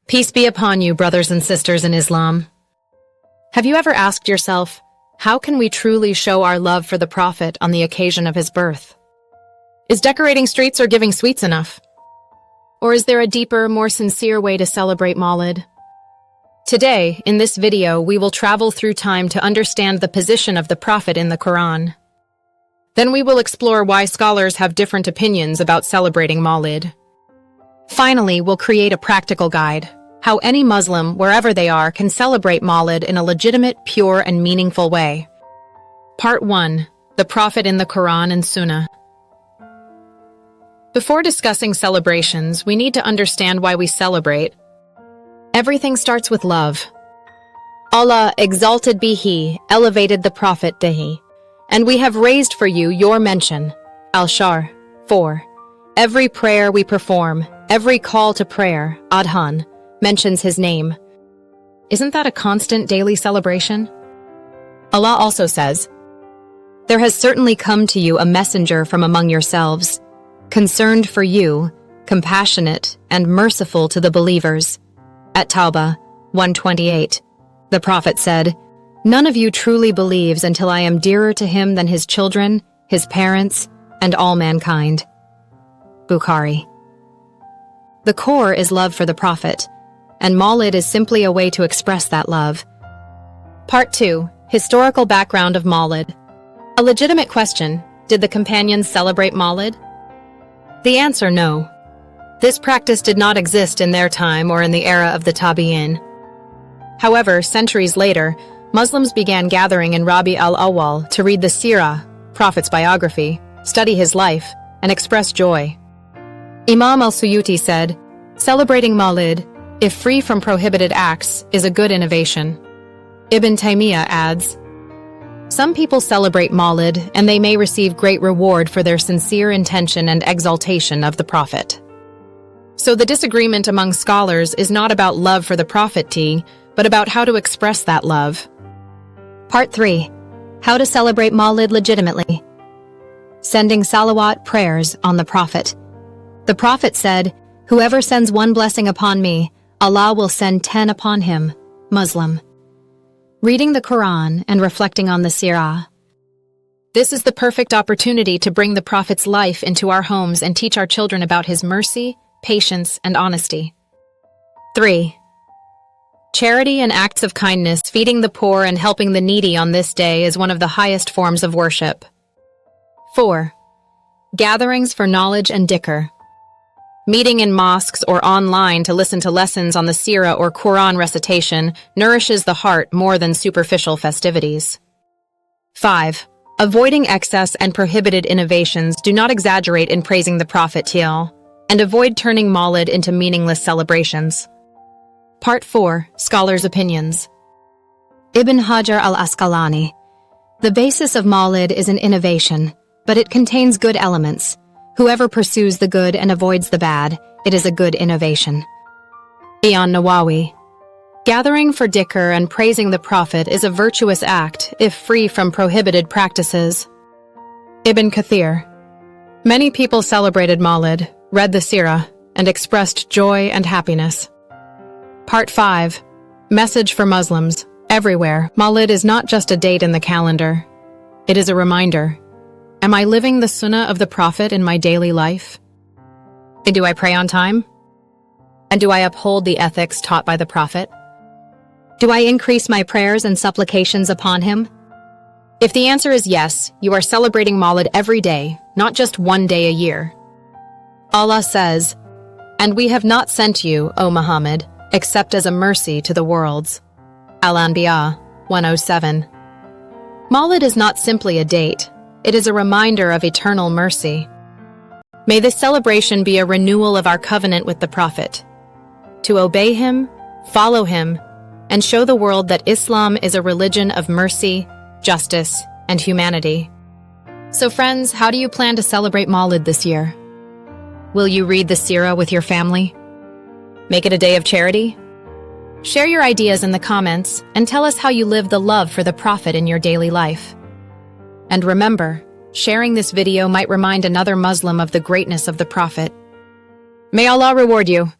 Peace be upon you, brothers and sisters in Islam. Have you ever asked yourself, how can we truly show our love for the Prophet on the occasion of his birth? Is decorating streets or giving sweets enough? Or is there a deeper, more sincere way to celebrate Mawlid? Today, in this video, we will travel through time to understand the position of the Prophet in the Quran. Then we will explore why scholars have different opinions about celebrating Mawlid. Finally, we'll create a practical guide, how any Muslim, wherever they are, can celebrate Mawlid in a legitimate, pure, and meaningful way. Part 1. The Prophet in the Quran and Sunnah. Before discussing celebrations, we need to understand why we celebrate. Everything starts with love. Allah, exalted be He, elevated the Prophet Dehi, and we have raised for you your mention. Al-Shar 4. Every prayer we perform, every call to prayer, Adhan, mentions his name. Isn't that a constant daily celebration? Allah also says, "There has certainly come to you a messenger from among yourselves, concerned for you, compassionate and merciful to the believers." At Tawbah 128, the Prophet said, "None of you truly believes until I am dearer to him than his children, his parents, and all mankind." Bukhari. The core is love for the Prophet, and Mawlid is simply a way to express that love. Part 2. Historical background of Mawlid. A legitimate question: did the companions celebrate Mawlid? The answer: no. This practice did not exist in their time or in the era of the Tabi'in. However, centuries later, Muslims began gathering in Rabi al-Awwal to read the Sirah, Prophet's biography, study his life, and express joy. Imam al-Suyuti said, "Celebrating Mawlid, if free from prohibited acts, is a good innovation." Ibn Taymiyyah adds, "Some people celebrate Mawlid and they may receive great reward for their sincere intention and exaltation of the Prophet." So the disagreement among scholars is not about love for the Prophet, but about how to express that love. Part 3. How to celebrate Mawlid legitimately. Sending salawat prayers on the Prophet. The Prophet said, "Whoever sends one blessing upon me, Allah will send 10 upon him." Muslim. Reading the Quran and reflecting on the Sirah. This is the perfect opportunity to bring the Prophet's life into our homes and teach our children about his mercy, patience, and honesty. 3. Charity and acts of kindness, feeding the poor and helping the needy on this day is one of the highest forms of worship. 4. Gatherings for knowledge and dhikr. Meeting in mosques or online to listen to lessons on the Sirah or Quran recitation nourishes the heart more than superficial festivities. 5. Avoiding excess and prohibited innovations. Do not exaggerate in praising the Prophet and avoid turning Mawlid into meaningless celebrations. Part 4. Scholars' opinions. Ibn Hajar al-Asqalani. The basis of Mawlid is an innovation, but it contains good elements. Whoever pursues the good and avoids the bad, it is a good innovation. Mawlid Nabawi. Gathering for dhikr and praising the Prophet is a virtuous act if free from prohibited practices. Ibn Kathir. Many people celebrated Mawlid, read the Sirah, and expressed joy and happiness. Part 5. Message for Muslims. Everywhere, Mawlid is not just a date in the calendar. It is a reminder. Am I living the Sunnah of the Prophet in my daily life? And do I pray on time? And do I uphold the ethics taught by the Prophet? Do I increase my prayers and supplications upon him? If the answer is yes, you are celebrating Mawlid every day, not just one day a year. Allah says, "And we have not sent you, O Muhammad, except as a mercy to the worlds." Al-Anbiya 107. Mawlid is not simply a date. It is a reminder of eternal mercy. May this celebration be a renewal of our covenant with the Prophet, to obey him, follow him, and show the world that Islam is a religion of mercy, justice, and humanity. So friends, how do you plan to celebrate Mawlid this year? Will you read the Sirah with your family? Make it a day of charity? Share your ideas in the comments and tell us how you live the love for the Prophet in your daily life. And remember, sharing this video might remind another Muslim of the greatness of the Prophet. May Allah reward you.